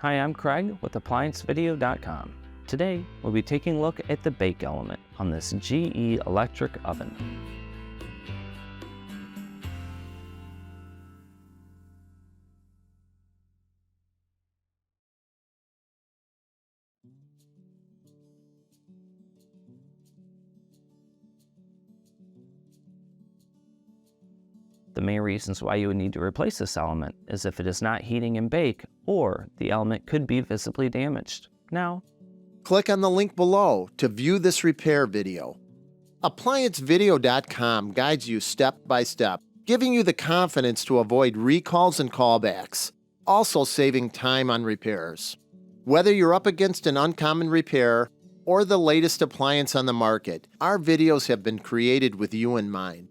Hi, I'm Craig with ApplianceVideo.com. Today, we'll be taking a look at the bake element on this GE electric oven. The main reasons why you would need to replace this element is if it is not heating and bake, or the element could be visibly damaged. Now, click on the link below to view this repair video. ApplianceVideo.com guides you step by step, giving you the confidence to avoid recalls and callbacks, also saving time on repairs. Whether you're up against an uncommon repair or the latest appliance on the market, our videos have been created with you in mind.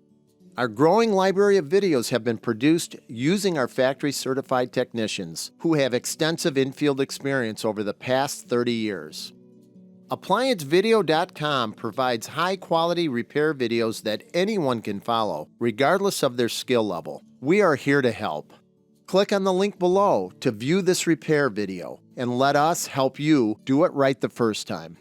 Our growing library of videos have been produced using our factory-certified technicians who have extensive infield experience over the past 30 years. ApplianceVideo.com provides high-quality repair videos that anyone can follow, regardless of their skill level. We are here to help. Click on the link below to view this repair video and let us help you do it right the first time.